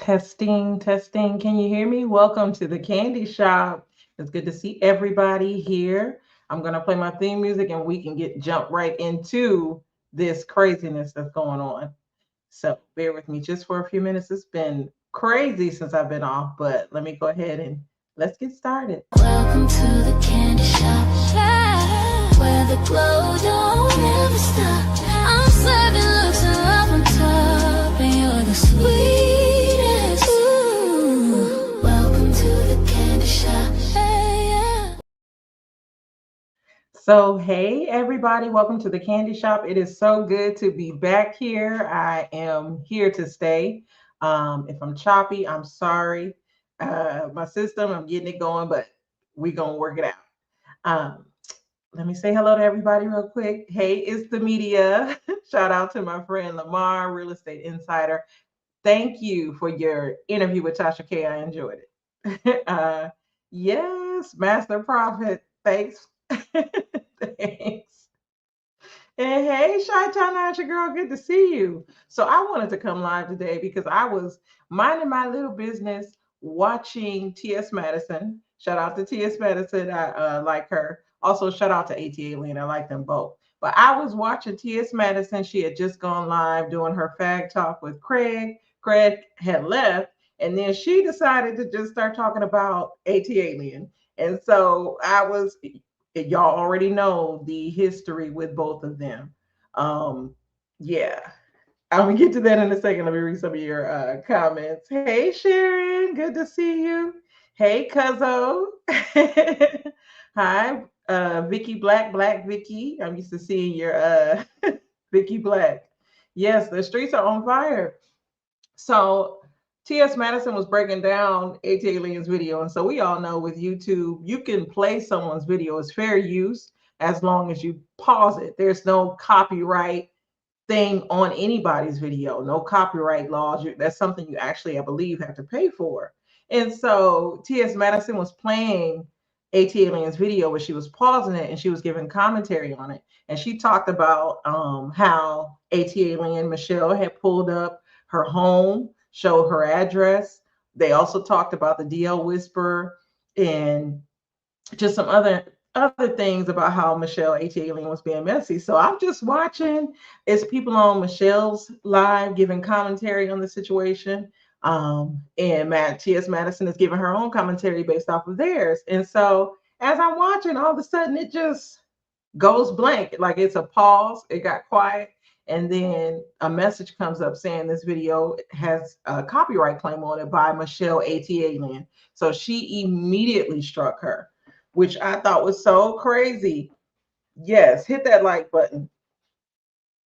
Testing, testing. Can you hear me? Welcome to the candy shop. It's good to see everybody here. I'm gonna play my theme music and we can jump right into this craziness that's going on. So bear with me just for a few minutes. It's been crazy since I've been off, but let me go ahead and let's get started. Welcome to the candy shop, where the glow don't ever stop. I'm serving looks and love on top, and you're the sweetest. Ooh. Welcome to the candy shop. Hey, yeah. So, hey everybody, welcome to the candy shop. It is so good to be back here. I am here to stay. If I'm choppy, I'm sorry. My system, I'm getting it going, but we're gonna work it out. Um, Let me say hello to everybody real quick. Hey, it's the media. Shout out to my friend Lamar, Real Estate Insider. Thank you for your interview with Tasha K. I enjoyed it. Yes, Master Prophet. Thanks. Thanks. And hey, Shy Town your girl, good to see you. So I wanted to come live today because I was minding my little business watching T.S. Madison. Shout out to T.S. Madison. I like her. Also, shout out to ATLien. I like them both. But I was watching T.S. Madison. She had just gone live doing her fag talk with Craig. Craig had left. And then she decided to just start talking about ATLien. And so y'all already know the history with both of them. Um, yeah, I'm gonna get to that in a second. Let me read some of your comments. Hey, Sharon, good to see you. Hey, Cuzzo. Hi, Vicky Black, Black Vicky. I'm used to seeing your Vicky Black. Yes, the streets are on fire. So T.S. Madison was breaking down ATLien's video. And so we all know with YouTube, you can play someone's video. It's fair use as long as you pause it. There's no copyright thing on anybody's video, no copyright laws. That's something you actually, I believe, have to pay for. And so T.S. Madison was playing ATLien's video, but she was pausing it and she was giving commentary on it. And she talked about how ATLien Michelle had pulled up her home, showed her address. They also talked about the DL Whisperer and just some other things about how Michelle ATLien was being messy. So I'm just watching. It's people on Michelle's live giving commentary on the situation. And T.S. Madison is giving her own commentary based off of theirs. And so as I'm watching, all of a sudden it just goes blank. Like it's a pause, it got quiet. And then a message comes up saying this video has a copyright claim on it by Michelle ATLien. So she immediately struck her, which I thought was so crazy. Yes, hit that like button.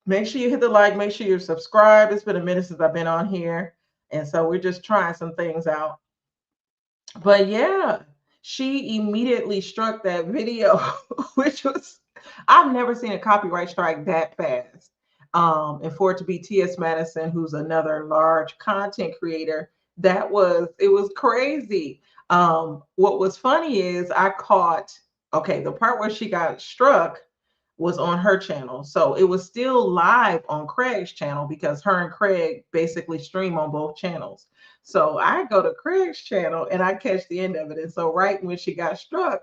Make sure you hit the like, make sure you're subscribed. It's been a minute since I've been on here. And so we're just trying some things out. But yeah, she immediately struck that video, which was, I've never seen a copyright strike that fast. And for it to be T.S. Madison, who's another large content creator, it was crazy. What was funny is the part where she got struck was on her channel. So it was still live on Craig's channel because her and Craig basically stream on both channels. So I go to Craig's channel and I catch the end of it. And so right when she got struck,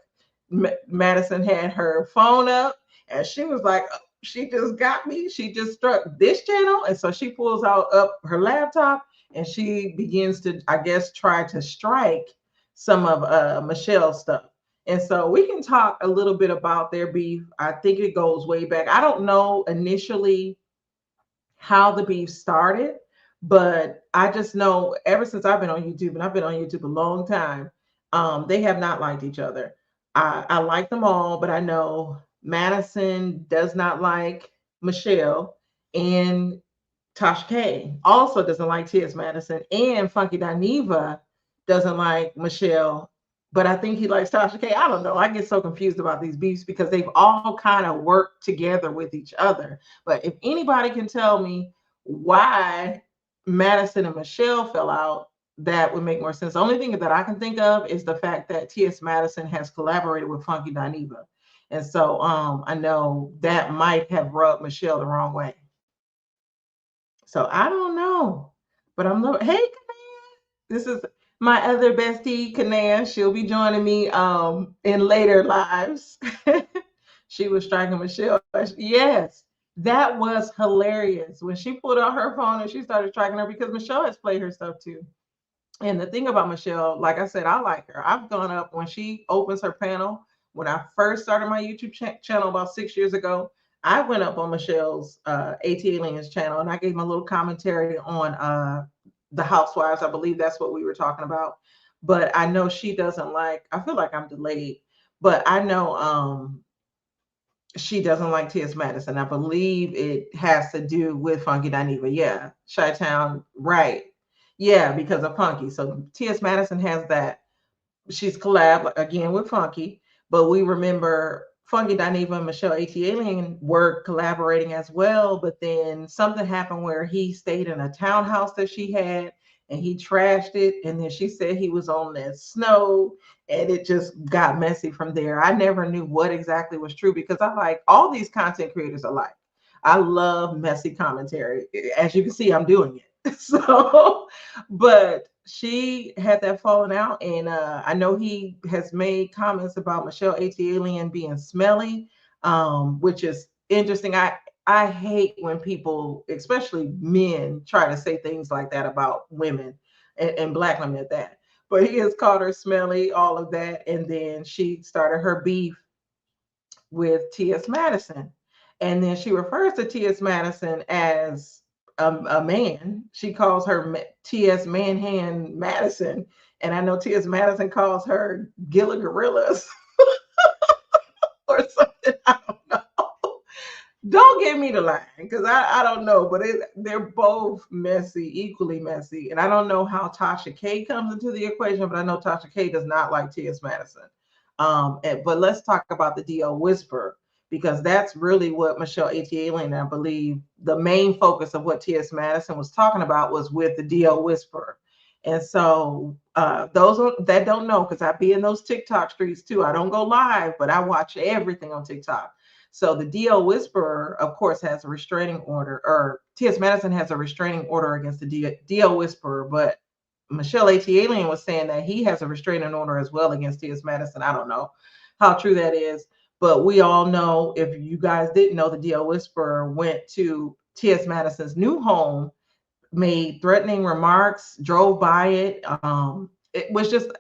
Madison had her phone up and she was like, "Oh, she just got me. She just struck this channel." And so she pulls out up her laptop and she begins to, I guess, try to strike some of Michelle's stuff. And so we can talk a little bit about their beef. I think it goes way back. I don't know initially how the beef started, but I just know ever since I've been on YouTube, and I've been on YouTube a long time, they have not liked each other. I like them all, but I know Madison does not like Michelle, and Tasha K also doesn't like T.S. Madison, and Funky Dineva doesn't like Michelle, but I think he likes Tasha K. I don't know. I get so confused about these beefs because they've all kind of worked together with each other. But if anybody can tell me why Madison and Michelle fell out, that would make more sense. The only thing that I can think of is the fact that T.S. Madison has collaborated with Funky Dineva. And so I know that might have rubbed Michelle the wrong way. So I don't know, but I'm hey, Command. This is my other bestie, Kanea. She'll be joining me in later lives. She was striking Michelle. Yes, that was hilarious when she pulled out her phone and she started tracking her because Michelle has played her stuff too. And the thing about Michelle, like I said, I like her. I've gone up when she opens her panel. When I first started my YouTube channel about 6 years ago, I went up on Michelle's ATLien's channel and I gave my little commentary on the Housewives. I believe that's what we were talking about. But I know she doesn't like. I feel like I'm delayed, but I know she doesn't like T.S. Madison. I believe it has to do with Funky Dineva. Yeah, Chi-Town, right. Yeah, because of Funky. So T.S. Madison has that. She's collab again with Funky, but we remember Funky Dineva and Michelle ATLien were collaborating as well. But then something happened where he stayed in a townhouse that she had and he trashed it. And then she said he was on that snow and it just got messy from there. I never knew what exactly was true because I like all these content creators alike. I love messy commentary. As you can see, I'm doing it. So, but she had that falling out, and I know he has made comments about Michelle ATLien being smelly, which is interesting. I hate when people, especially men, try to say things like that about women and black women at that. But he has called her smelly, all of that, and then she started her beef with T.S. Madison. And then she refers to T.S. Madison as a man. She calls her T.S. Manhand Madison. And I know T.S. Madison calls her Gilla Gorillas or something. I don't know. Don't get me to line because I don't know, but they're both messy, equally messy. And I don't know how Tasha K comes into the equation, but I know Tasha K does not like T.S. Madison. But let's talk about the DL Whisper because that's really what Michelle ATLien, I believe, the main focus of what T.S. Madison was talking about was with the DL Whisper. And so those that don't know, because I be in those TikTok streets too. I don't go live, but I watch everything on TikTok. So the DL Whisperer, of course, has a restraining order, or T.S. Madison has a restraining order against the DL Whisperer, but Michelle ATLien was saying that he has a restraining order as well against T.S. Madison. I don't know how true that is, but we all know, if you guys didn't know, the DL Whisperer went to T.S. Madison's new home, made threatening remarks, drove by it. It was just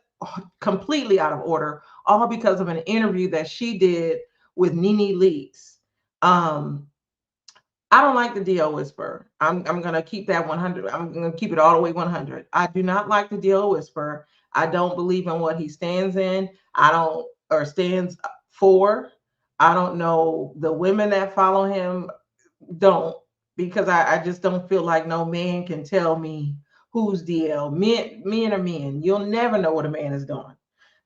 completely out of order, all because of an interview that she did with Nene Leakes. I don't like the DL Whisperer. I'm gonna keep that 100. I'm gonna keep it all the way 100. I do not like the DL Whisperer. I don't believe in what he stands in. I don't or stands for. I don't know the women that follow him don't because I just don't feel like no man can tell me who's DL. Men are men. You'll never know what a man is doing.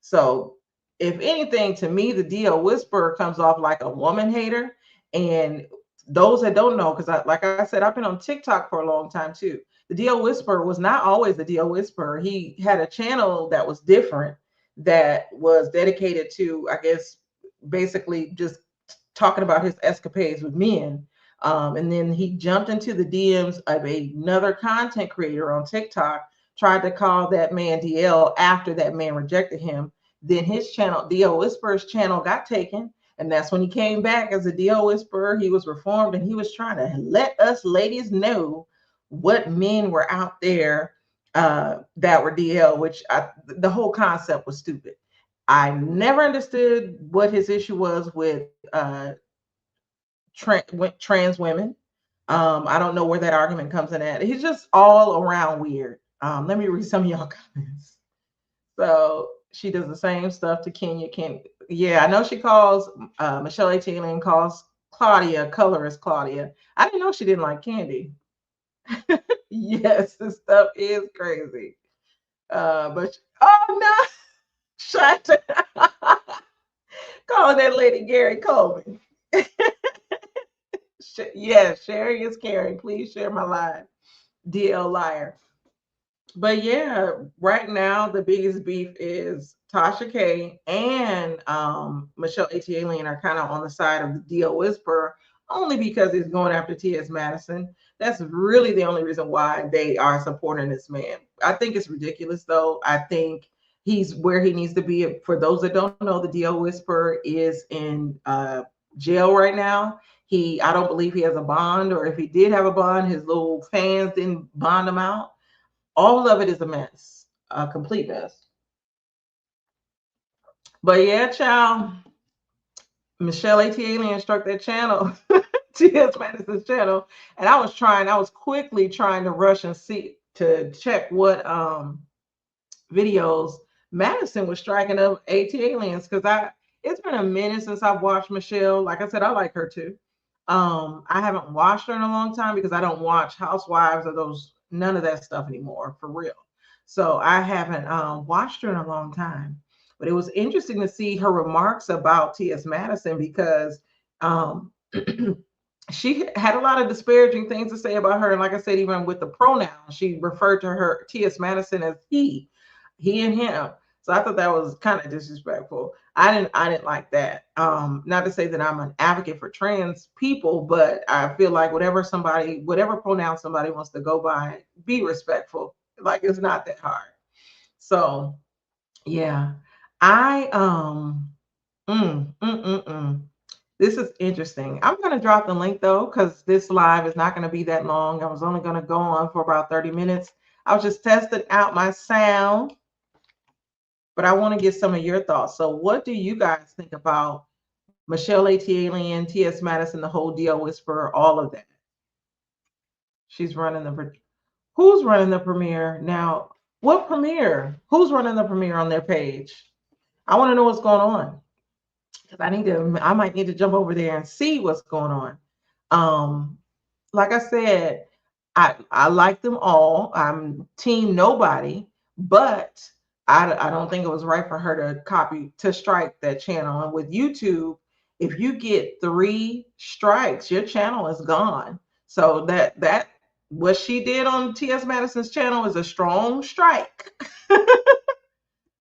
So if anything, to me, the DL Whisperer comes off like a woman hater. And those that don't know, because like I said, I've been on TikTok for a long time too. The DL Whisperer was not always the DL Whisperer. He had a channel that was different, that was dedicated to, I guess, basically just talking about his escapades with men. And then he jumped into the DMs of another content creator on TikTok, tried to call that man DL after that man rejected him. Then his channel, DL Whisperer's channel, got taken. And that's when he came back as a DL Whisperer. He was reformed and he was trying to let us ladies know what men were out there that were DL, which the whole concept was stupid. I never understood what his issue was with trans women. I don't know where that argument comes in at. He's just all around weird. Let me read some of y'all comments. So she does the same stuff to Kenya. Yeah, I know she calls Michelle ATLien calls Claudia colorist Claudia. I didn't know she didn't like candy. Yes, this stuff is crazy. But oh no, shut calling that lady Gary Coleman. Yes, sharing is caring. Please share my live. DL liar. But yeah, right now the biggest beef is Tasha K and Michelle ATLien are kind of on the side of the DL Whisperer, only because he's going after T.S. Madison. That's really the only reason why they are supporting this man. I think it's ridiculous, though. I think he's where he needs to be. For those that don't know, the DO Whisperer is in jail right now. I don't believe he has a bond, or if he did have a bond, his little fans didn't bond him out. All of it is a mess, a complete mess. But yeah, child, Michelle ATLien struck that channel, T.S. Madison's channel, and I was quickly trying to rush and see to check what videos Madison was striking of ATLiens, because it's been a minute since I've watched Michelle. Like I said, I like her too. I haven't watched her in a long time because I don't watch Housewives or none of that stuff anymore, for real. So I haven't watched her in a long time. But it was interesting to see her remarks about T.S. Madison, because she had a lot of disparaging things to say about her. And like I said, even with the pronouns, she referred to her T.S. Madison as he and him. So I thought that was kind of disrespectful. I didn't like that. Not to say that I'm an advocate for trans people, but I feel like whatever pronoun somebody wants to go by, be respectful. Like, it's not that hard. So yeah, I this is interesting. I'm going to drop the link though, because this live is not going to be that long. I was only going to go on for about 30 minutes. I was just testing out my sound, but I want to get some of your thoughts. So what do you guys think about Michelle ATLien, T.S. Madison, the whole DO Whisperer, all of that? Who's running the premiere now? What premiere? Who's running the premiere on their page? I want to know what's going on, because I might need to jump over there and see what's going on. Like I said, I like them all. I'm team nobody, but I don't think it was right for her to strike that channel. And with YouTube, if you get 3 strikes, your channel is gone. So that what she did on T.S. Madison's channel is a strong strike.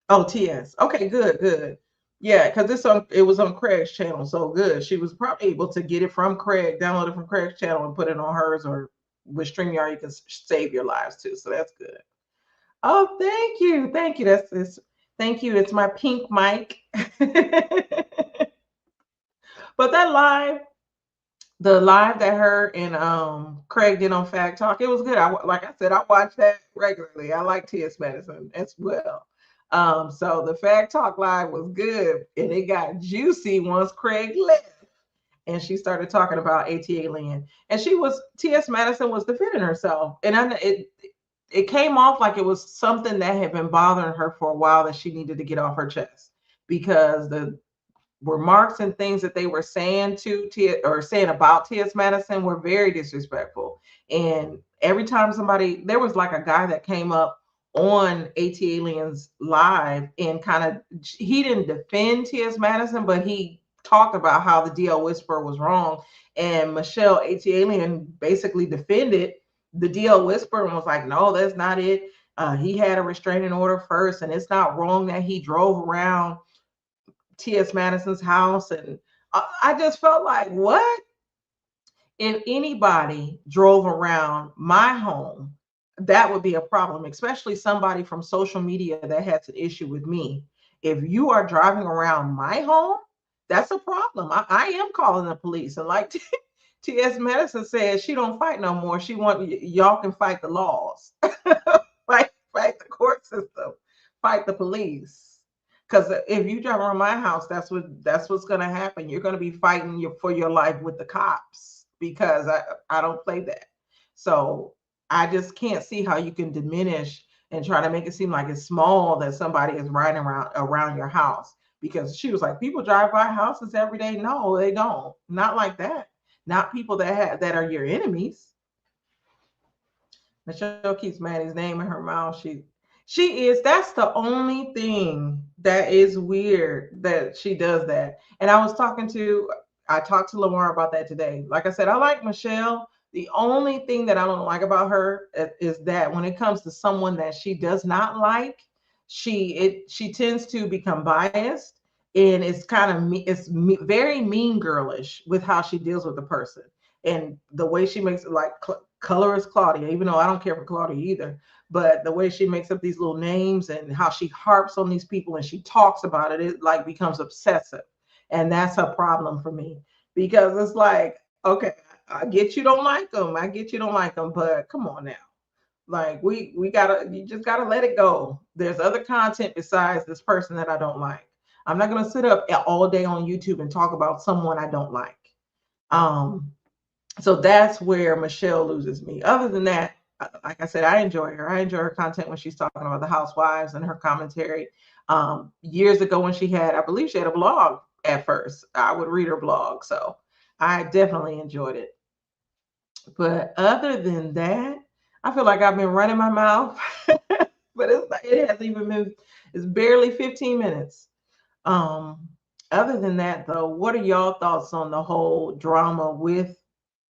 Oh, TS. Okay, good. Yeah, because it was on Craig's channel, so good. She was probably able to get it from Craig, download it from Craig's channel, and put it on hers, or with StreamYard, you can save your lives too. So that's good. Oh, thank you. Thank you. It's my pink mic. But the live that her and Craig did on Fact Talk, it was good. Like I said, I watch that regularly. I like T.S. Madison as well. So the Fact Talk live was good, and it got juicy once Craig left, and she started talking about ATLien, and T.S. Madison was defending herself, and it came off like it was something that had been bothering her for a while that she needed to get off her chest, because the remarks and things that they were saying saying about T.S. Madison were very disrespectful. And every time there was like a guy that came up on ATLien's live, and he didn't defend T.S. Madison, but he talked about how the DL Whisperer was wrong. And Michelle ATLien basically defended the DL Whisperer and was like, no, that's not it. He had a restraining order first, and it's not wrong that he drove around T.S. Madison's house. And I just felt like, what? If anybody drove around my home, that would be a problem, especially somebody from social media that has an issue with me. If you are driving around my home, that's a problem. I am calling the police. And like T.S. Madison said, she don't fight no more. She want y'all can fight the laws, fight the court system, fight the police. Because if you drive around my house, that's what's going to happen. You're going to be fighting for your life with the cops, because I don't play that. So I just can't see how you can diminish and try to make it seem like it's small that somebody is riding around your house. Because she was like, people drive by houses every day. No, they don't. Not like that. Not people that are your enemies. Michelle keeps Maddie's name in her mouth. She is. That's the only thing that is weird, that she does that. And I talked to Lamar about that today. Like I said, I like Michelle. The only thing that I don't like about her is that when it comes to someone that she does not like, she tends to become biased, and it's very mean girlish with how she deals with the person, and the way she makes it like colorist Claudia, even though I don't care for Claudia either. But the way she makes up these little names and how she harps on these people and she talks about it, it like becomes obsessive. And that's a problem for me because it's like, okay, I get you don't like them. I get you don't like them, but come on now. Like we gotta you just gotta let it go. There's other content besides this person that I don't like. I'm not gonna sit up all day on YouTube and talk about someone I don't like. Um, so that's where Michelle loses me. Other than that, like I said, I enjoy her. I enjoy her content when she's talking about the housewives and her commentary. Years ago when she had, I believe she had a blog at first. I would read her blog. So I definitely enjoyed it. But other than that, I feel like I've been running my mouth, but it hasn't even been, it's barely 15 minutes. Um, Other than that, though, what are y'all thoughts on the whole drama with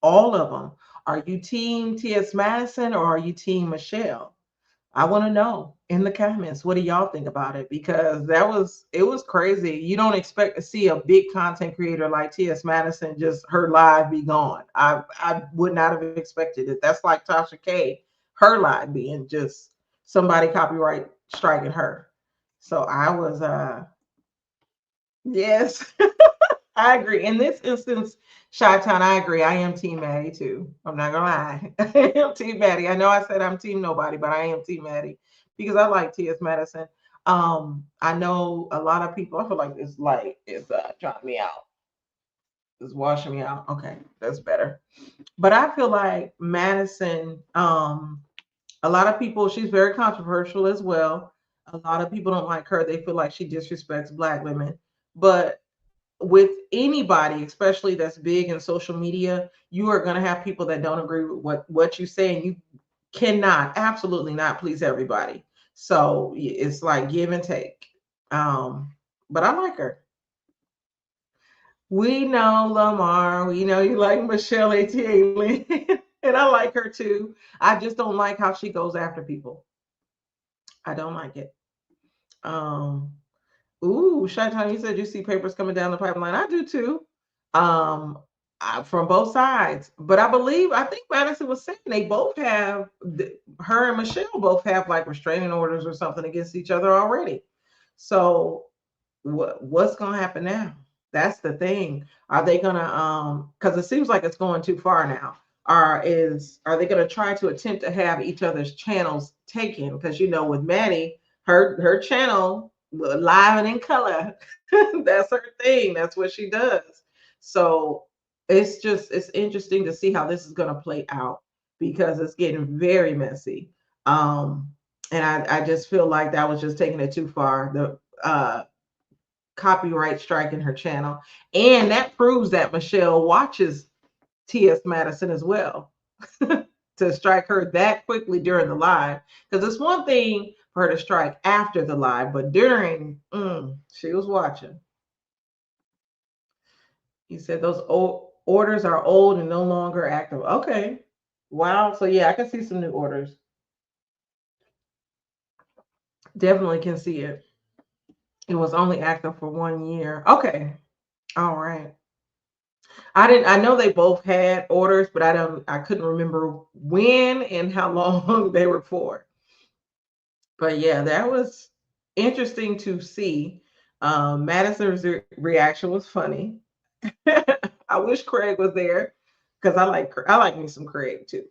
all of them? Are you team T.S. Madison or are you team Michelle? I want to know in the comments. What do y'all think about it? Because it was crazy. You don't expect to see a big content creator like T.S. Madison just her live be gone. I would not have expected it. That's like Tasha K, her live being just somebody copyright striking her. So I was yes. I agree. In this instance, Chi-Town, I agree. I am Team Maddie too. I'm not gonna lie. I am Team Maddie. I know I said I'm Team Nobody, but I am Team Maddie because I like T.S. Madison. I know a lot of people. I feel like this light is trying me out. It's washing me out. Okay, that's better. But I feel like Madison. A lot of people. She's very controversial as well. A lot of people don't like her. They feel like she disrespects Black women, but with anybody, especially that's big in social media, you are going to have people that don't agree with what you say, and you cannot, absolutely not please everybody. So it's like give and take. But I like her. We know Lamar. We know you like Michelle ATLien, and I like her too. I just don't like how she goes after people. I don't like it. Um, Ooh, Shaitan, you said you see papers coming down the pipeline. I do too. Um, from both sides. But I think Madison was saying they both have, her and Michelle both have like restraining orders or something against each other already. So what's gonna happen now? That's the thing. Are they gonna because it seems like it's going too far now. Are they gonna try to attempt to have each other's channels taken? Because with Maddie, her channel live and in color. That's her thing. That's what she does. So it's interesting to see how this is gonna play out because it's getting very messy. Um and I just feel like that was just taking it too far. The copyright strike in her channel. And that proves that Michelle watches T.S. Madison as well to strike her that quickly during the live. Because it's one thing for her to strike after the live, but during, she was watching. He said those orders are old and no longer active. Okay. Wow. So yeah, I can see some new orders. Definitely can see it. It was only active for 1 year. Okay. All right. I know they both had orders, but I couldn't remember when and how long they were for. But yeah, that was interesting to see. Madison's reaction was funny. I wish Craig was there because I like me some Craig too.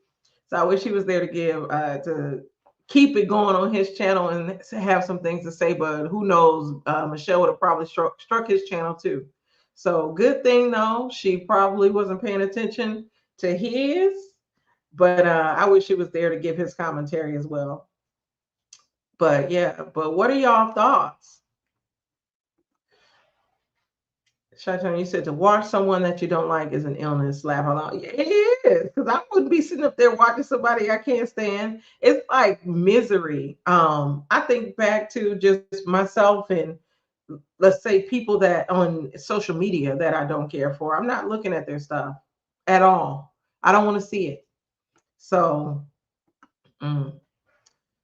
So I wish he was there to give to keep it going on his channel and have some things to say. But who knows? Michelle would have probably struck his channel too. So good thing though, she probably wasn't paying attention to his. But I wish he was there to give his commentary as well. But yeah, but what are y'all thoughts? Shaitan, you said to watch someone that you don't like is an illness. Laugh out loud. Yeah, it is, because I wouldn't be sitting up there watching somebody I can't stand. It's like misery. I think back to just myself and let's say people that on social media that I don't care for. I'm not looking at their stuff at all. I don't want to see it. So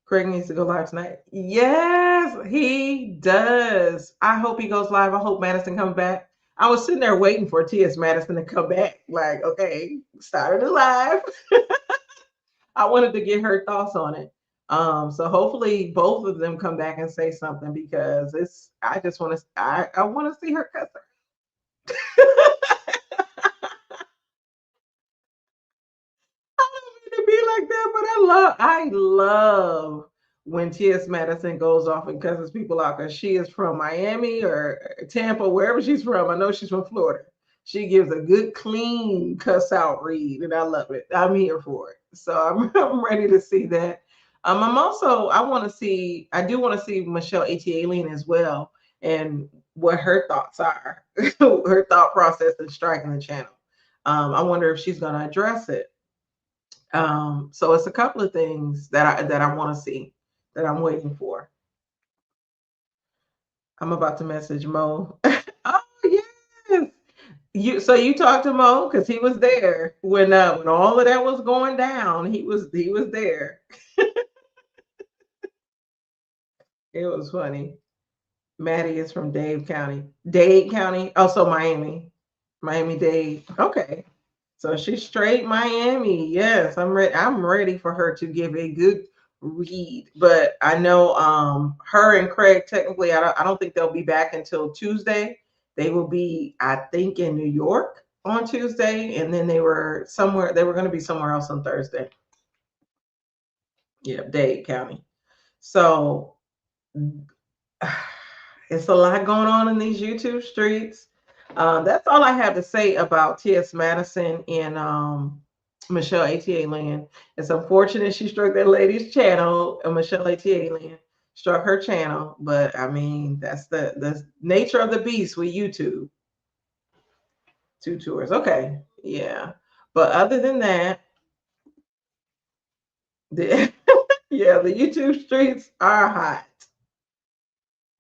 Craig needs to go live tonight. Yes, he does. I hope he goes live. I hope Madison comes back. I was sitting there waiting for T.S. Madison to come back. Like, okay, started a live. I wanted to get her thoughts on it. So hopefully both of them come back and say something because it's. I just want to. I want to see her cuss her. I don't mean to be like that, but I love when T.S. Madison goes off and cusses people out because she is from Miami or Tampa, wherever she's from. I know she's from Florida. She gives a good, clean cuss out read, and I love it. I'm here for it. So I'm ready to see that. I'm also, I do want to see Michelle ATLien as well and what her thoughts are, her thought process in striking the channel. I wonder if she's going to address it. So it's a couple of things that I want to see that I'm waiting for. I'm about to message Mo. Oh yes. You talked to Mo because he was there when all of that was going down. He was there. It was funny. Maddie is from Dade County, also Miami, Miami-Dade. Okay, so she's straight Miami. Yes, I'm ready. I'm ready for her to give a good read. But I know her and Craig technically I don't think they'll be back until Tuesday. They will be, I think, in New York on Tuesday, and then they were going to be somewhere else on Thursday. Yeah, Dade County. So it's a lot going on in these YouTube streets. That's all I have to say about T.S. Madison and Michelle ATLien. It's unfortunate she struck that lady's channel, and Michelle ATLien struck her channel. But I mean, that's the nature of the beast with YouTube. Two tours, okay, yeah. But other than that, the, yeah, the YouTube streets are hot.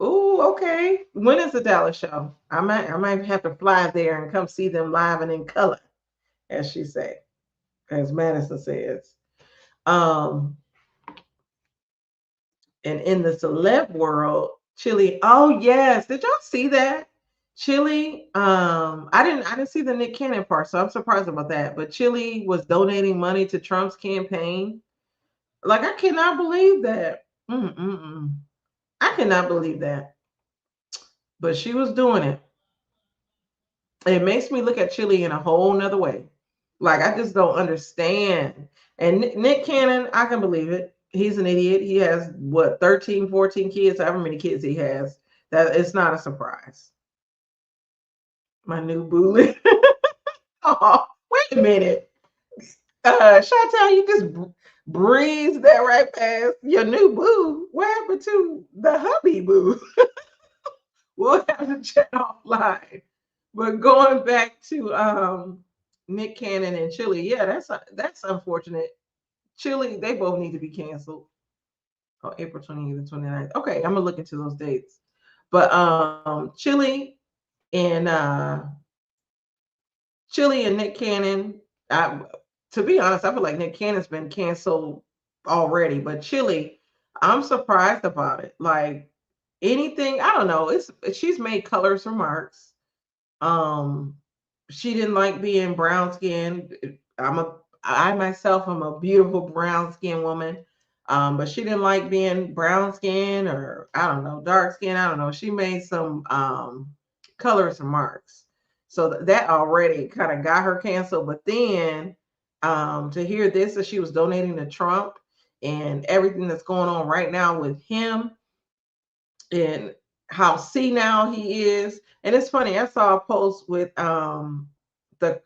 Oh, okay. When is the Dallas show? I might have to fly there and come see them live and in color, as she say, as Madison says. Um, and in the celeb world, Chili. Oh yes, did y'all see that? Chili. I didn't see the Nick Cannon part, so I'm surprised about that. But Chili was donating money to Trump's campaign. Like I cannot believe that. Mm-mm-mm. I cannot believe that. But she was doing it. It makes me look at Chili in a whole nother way. Like I just don't understand. And Nick Cannon, I can believe it. He's an idiot. He has what 13, 14 kids, however many kids he has. That it's not a surprise. My new bully. Oh, wait a minute. Chantal, you just breezed that right past your new boo. What happened to the hubby boo? We'll have to chat offline. But going back to Nick Cannon and Chili, yeah, that's unfortunate. Chili, they both need to be canceled. Oh, April 20th and 29th. Okay, I'm gonna look into those dates. But and uh Chili and Nick Cannon, to be honest, I feel like Nick Cannon's been canceled already, but Chili, I'm surprised about it. Like anything, I don't know. She's made colorist remarks. Um, she didn't like being brown skinned. I myself am a beautiful brown skinned woman. But she didn't like being brown skinned or I don't know, dark skin. I don't know. She made some colorist remarks. So that already kind of got her canceled. But then to hear this that she was donating to Trump and everything that's going on right now with him and how senile he is. And it's funny, I saw a post with the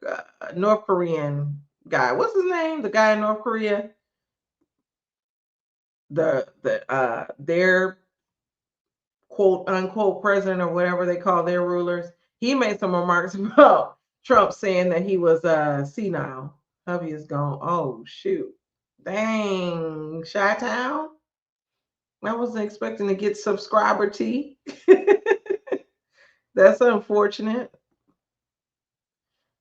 North Korean guy. What's his name? The guy in North Korea, their quote unquote president or whatever they call their rulers. He made some remarks about Trump saying that he was senile. Hubby is gone. Oh shoot. Dang, Chi-Town. I wasn't expecting to get subscriber tea. That's unfortunate.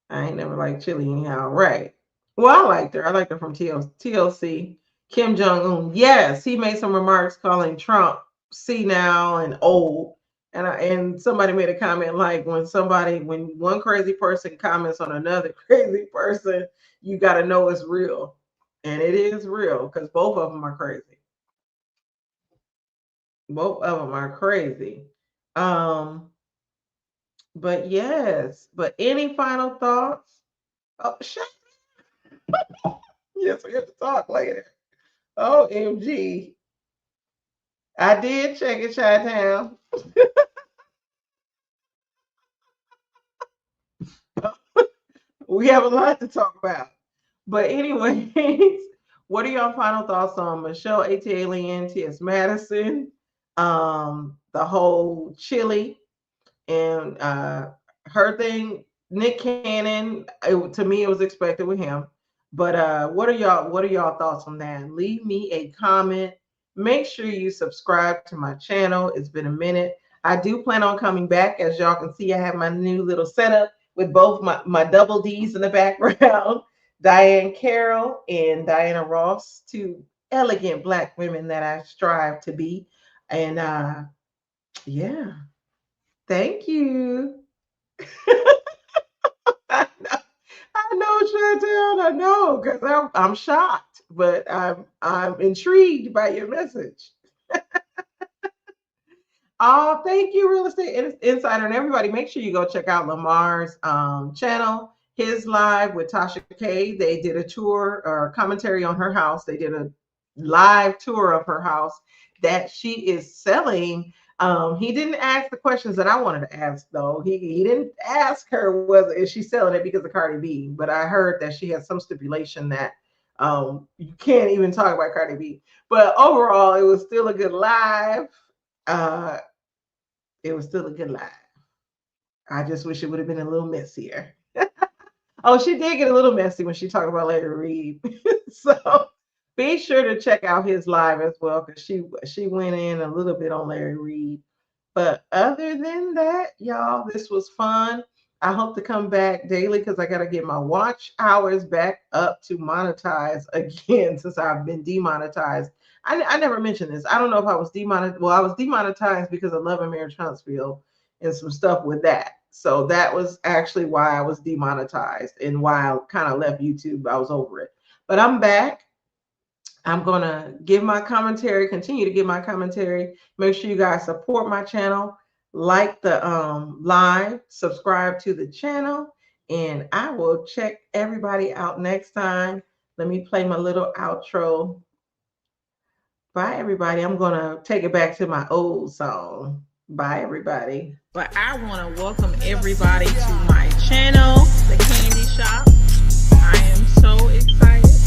I ain't never liked Chili anyhow. Right. Well, I liked her. I liked her from TLC. Kim Jong Un. Yes, he made some remarks calling Trump senile and old. And somebody made a comment like when one crazy person comments on another crazy person, you got to know it's real. And it is real because both of them are crazy. Both of them are crazy. Um, but yes, but any final thoughts? Oh, shut. Yes, we have to talk later. OMG. I did check in Chi-Town. We have a lot to talk about. But anyways, what are your final thoughts on Michelle ATLien, T.S. Madison, the whole Chili and her thing, Nick Cannon, to me it was expected with him. But what are y'all thoughts on that? Leave me a comment. Make sure you subscribe to my channel. It's been a minute. I do plan on coming back. As y'all can see, I have my new little setup with both my double D's in the background. Diane Carroll and Diana Ross, two elegant Black women that I strive to be. And yeah, thank you. I know, Chantel. I know, because I'm shocked, but I'm intrigued by your message. Oh, thank you, Real Estate Insider, and everybody. Make sure you go check out Lamar's channel, his live with Tasha K. They did a tour or commentary on her house. They did a live tour of her house that she is selling. He didn't ask the questions that I wanted to ask, though. He didn't ask her is she selling it because of Cardi B, but I heard that she has some stipulation that you can't even talk about Cardi B. But overall, it was still a good live. Uh, it was still a good live. I just wish it would have been a little messier. Oh, she did get a little messy when she talked about Larry Reed. So be sure to check out his live as well, because she went in a little bit on Larry Reed. But other than that, y'all, this was fun. I hope to come back daily because I got to get my watch hours back up to monetize again since I've been demonetized. I never mentioned this. I don't know if I was demonetized. Well, I was demonetized because of Love and Marriage Huntsville and some stuff with that. So that was actually why I was demonetized and why I kind of left YouTube. I was over it. But I'm back. I'm going to give my commentary, continue to give my commentary. Make sure you guys support my channel, like the live, subscribe to the channel, and I will check everybody out next time. Let me play my little outro. Bye, everybody. I'm going to take it back to my old song. Bye, everybody. But I want to welcome everybody to my channel, The Candy Shop. I am so excited.